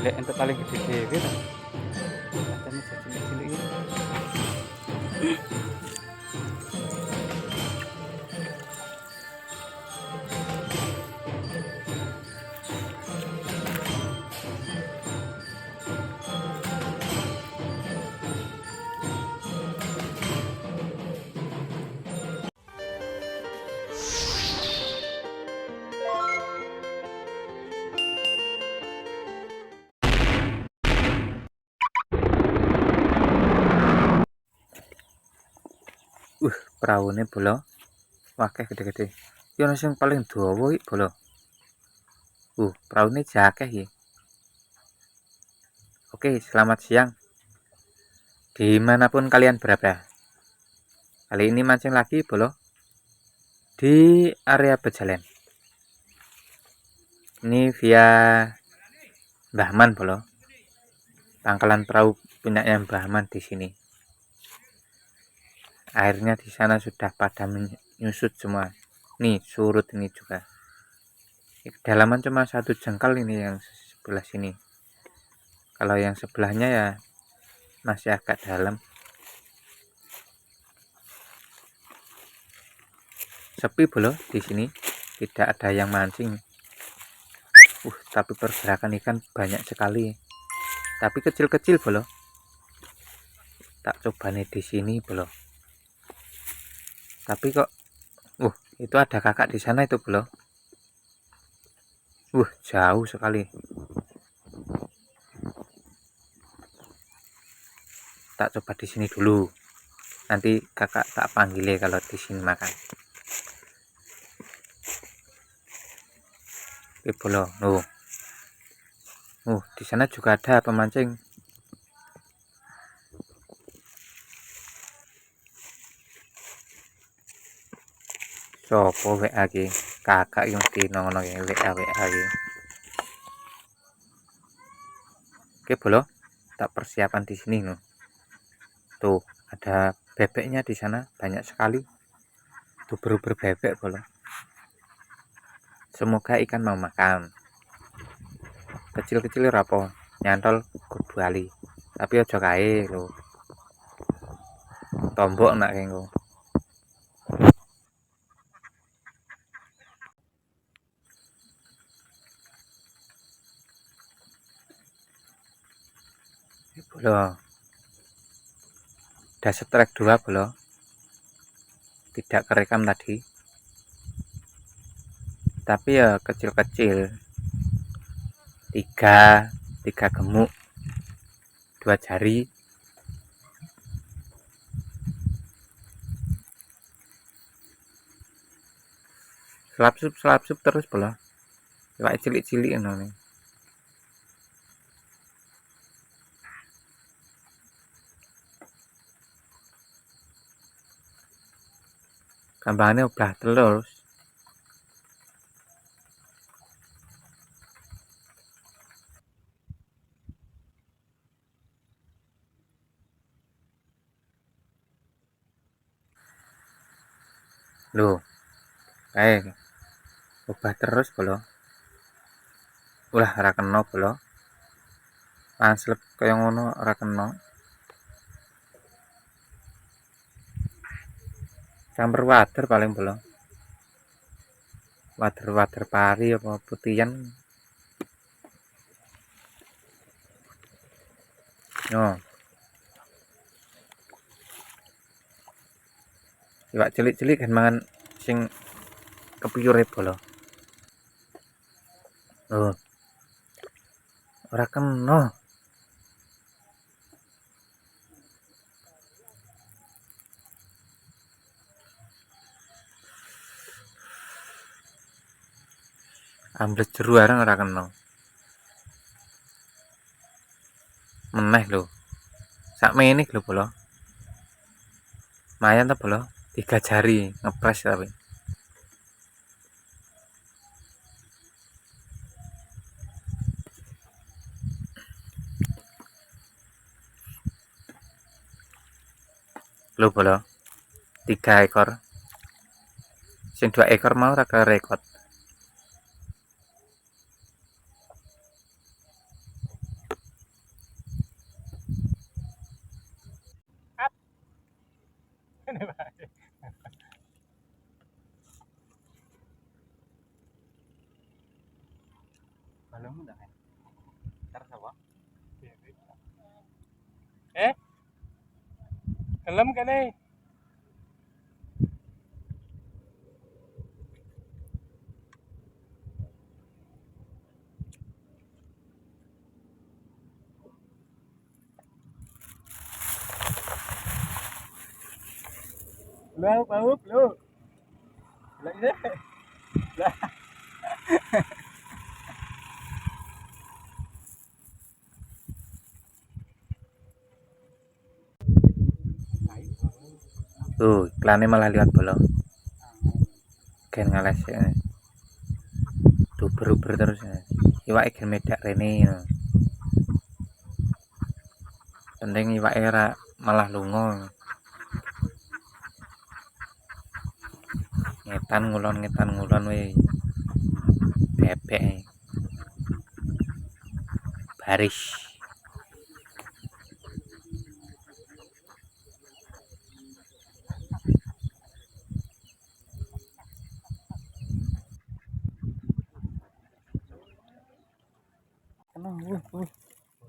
Lek entuk paling gede dhewe ta. Katanya cilik-cilik iki. Praune bola. Wakeh gede-gede. Iki ono sing paling dawa iki bola. Praune jakeh iki. Oke, selamat siang. Dimanapun kalian berada. Kali ini mancing lagi bola di area Bejalen. Ini via Mbah Man bola. Pangkalan perahu punyanya Mbah Man di sini. Airnya di sana sudah pada menyusut semua. Nih, surut ini juga. Kedalaman cuma 1 jengkal ini yang sebelah sini. Kalau yang sebelahnya ya masih agak dalam. Sepi bola di sini, tidak ada yang mancing. Tapi pergerakan ikan banyak sekali. Tapi kecil-kecil bola. Tak coba nih di sini bola. Tapi kok itu ada kakak di sana itu bola. Jauh sekali. Tak coba di sini dulu. Nanti kakak tak panggil kalau di sini makan. Bola. Di sana juga ada pemancing. Sopo WA iki? Kakak yang mesti ngono ya WA iki. Oke, bola. Tak persiapan di sini no. Tuh, ada bebeknya di sana banyak sekali. Tuh beruber bebek bola. Semoga ikan mau makan. Kecil-kecil rapo nyantol bali. Tapi aja kae lho. Tombok nak kengko. Bola. Ada strike 2 bola. Tidak kerekam tadi. Tapi ya kecil-kecil. 3 gemuk. 2 jari. Selapsup terus bola. Kayak cilik-cilik ngono. Gampangane obah terus. Loh. Obah terus bola. Ora kena bola. Manslep kaya ngono ora kena. Campur wader paling bola. Wader pari apa putihan. Iwak cilik-cilik kan mangan sing kepiyure bola. Ora kena. Ambles jeru areng ora kena. Meneh lho. Sakmene lho bola. Mayan ta bola? 3 jari ngepres tapi. Lho bola. 3 ekor. Sing 2 ekor mau ora kerekot. Balungmu ndak kan? Terus apa? Helm kene. Lo bau lo. Lah ini. Tuh, iklannya malah liwat bola. Gen ngales ya. Tuh beruber terus ya. Iwake gen medak rene ya. Penting iwake ora malah lunga. Ngetan ngulon we. Bebek. Baris.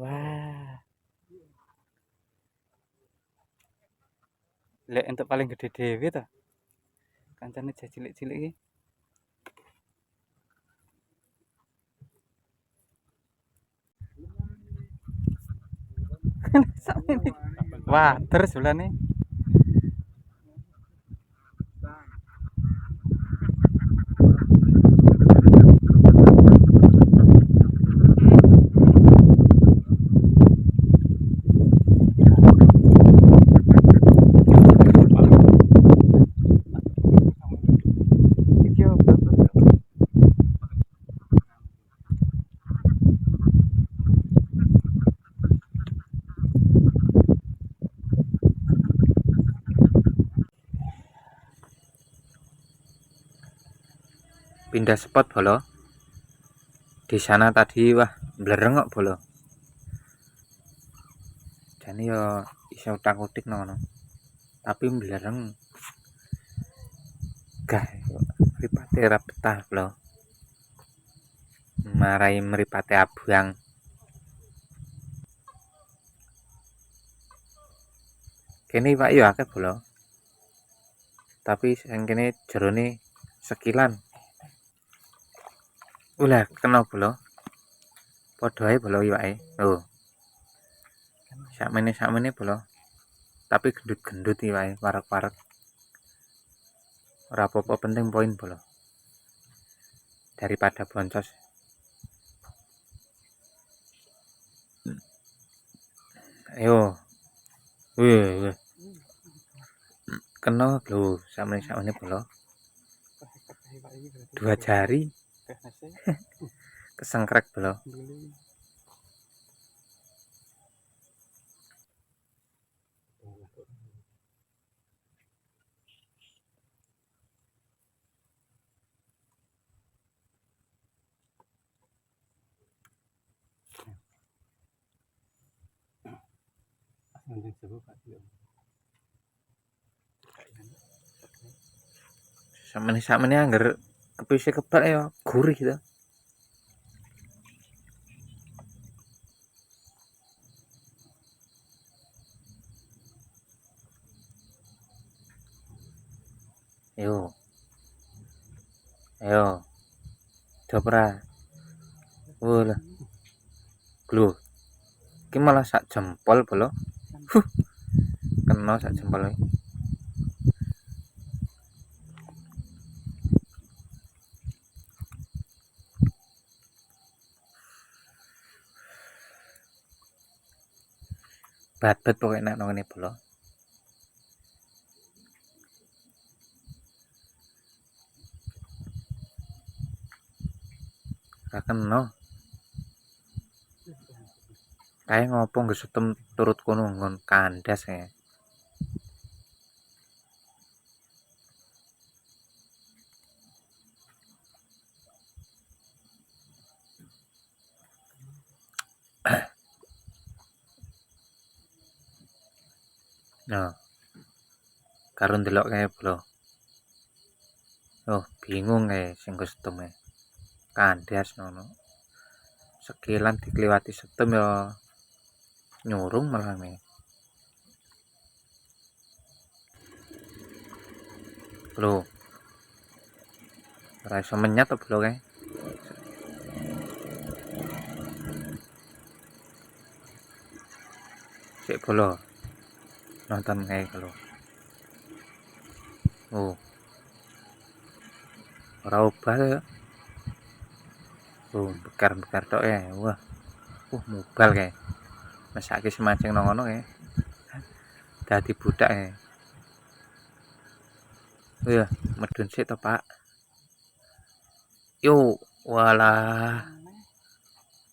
Wah. Lek entuk paling gede dhewe ta. Kancane cilik-cilik iki. Wah, terus bulan nih. Pindah spot bolo. Di sana tadi wah blereng kok bolo. Jane yo iso utak-utik ngono. Tapi blereng. Gah, mripate ra betah bolo. Marai mripate abang. Kene iwak yo akeh bolo. Tapi sing kene jerone sekilan. Ulah kena bolo. Padha ae bolo iwake. Oh. Sakmene bolo. Tapi gendut-gendut iwake, parek-parek. Ora apa-apa penting poin bolo. Daripada boncos. Ayo. Wih. Kena lho, sakmene bolo. 2 jari. Kesengkrek bolo. Sakmene angger kepise kebak ya gurih gitu. Ayo. Coba. Wala. Glu. Iki malah sak jempol bolo. Kena sak jempol. Babet pokoknya nek nang ngene bolo. Ra kena. Kae ngopo nggo setem turut kono ngon kandas ya. Nah. karo ndelok kae bolo. Oh, bingung kae sing custom e. Kandas ngono. Sekilan dikliwati setem ya nyurung malah nih. Bro. Ora iso menyat to bro kae. Sik bolo. Nonton kae kalau. Oh. Ora obah ya. Oh, bekar-bekar tok ya. Wah. Mubal kae. Mesake semancing nang ngono kae. Dadi budak kae. Oh ya, medun sik to, Pak. Yo, walah.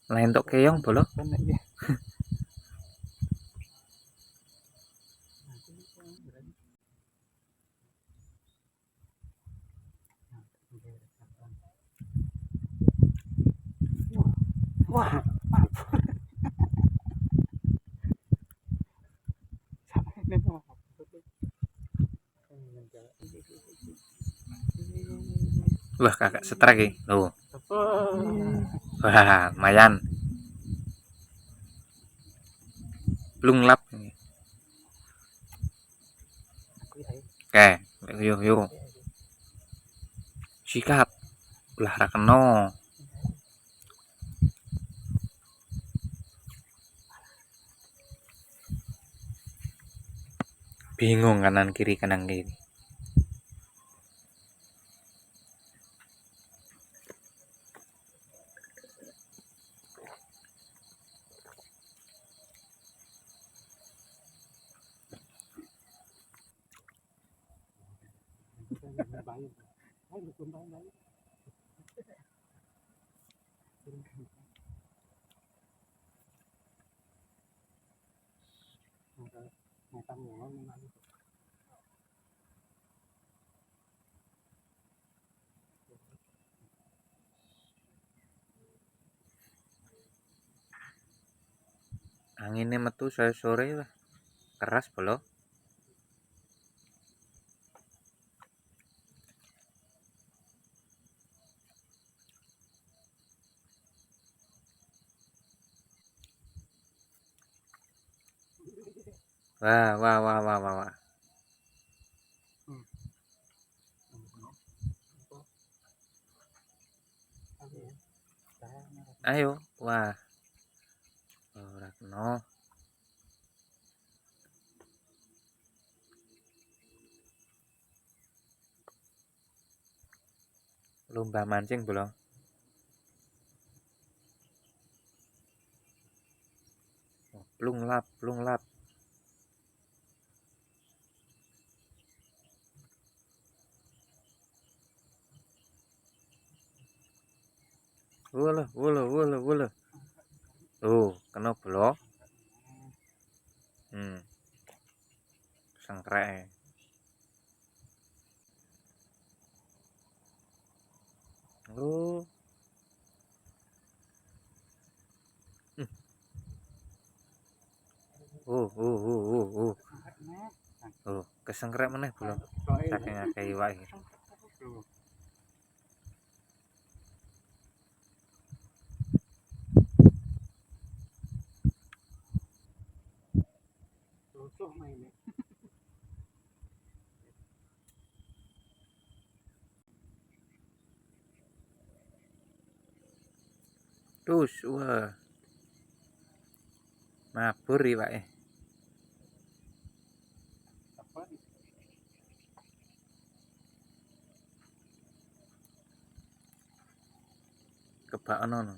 Lentok keong bolo. Wah, Wah, kakak setrek iki. Loh. Wah, lumayan. Lunglap. Oke, yuk. Sikat. Belah ra kena. Bingung kanan kiri. Anginnya metu sore-sore lah. Keras bolo. Wah. Ayo, wah. Ora kena. Lomba mancing bolo. Plunglap. Wala. Oh, kena bolo. Sangkrek. Oh. Oh. Oh, kesengkrek meneh bolo. Saking akeh iwak iki. Terus, wah. Mabur iwake. Kebak ono.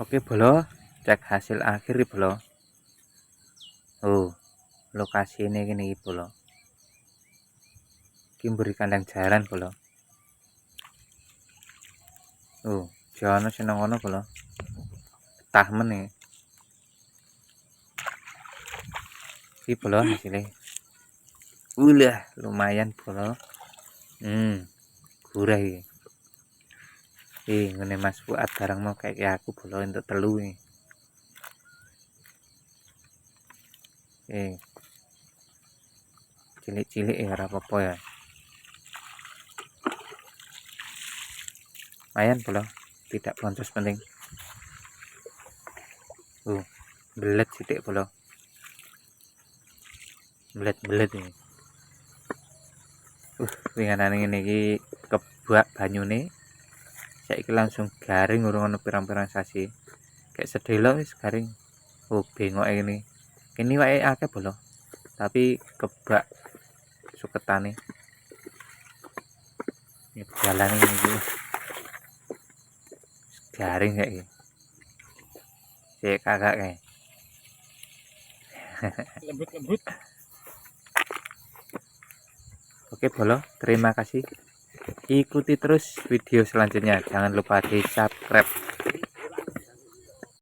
Oke bolo, cek hasil akhir bolo. Oh, lokasi ini gini bolo. Iki mburi kandang jaran bolo. Oh, jono seneng ngono bolo. Betah meneh. Iki bolo hasilnya. Ulah, lumayan bolo. burah iki ngene Mas Fuad barang mau kayak aku bolo untuk telu iki. Cilik-cilik ya ora apa-apa ya. Lumayan bolo, tidak boncos penting. Belet sithik bolo. Belet-belet ini. Winganane ngene iki kebak banyune. Saiki langsung garing urung ana pirang-pirang sasi. Kayak sedelo wis garing. Bengoke ini. Kene wae akeh bolo. Tapi kebak suketane. Ini jalan ini garing kayak gini. Cek kakak kayak. Lembut-lembut. Oke bolo, terima kasih. Ikuti terus video selanjutnya. Jangan lupa di subscribe.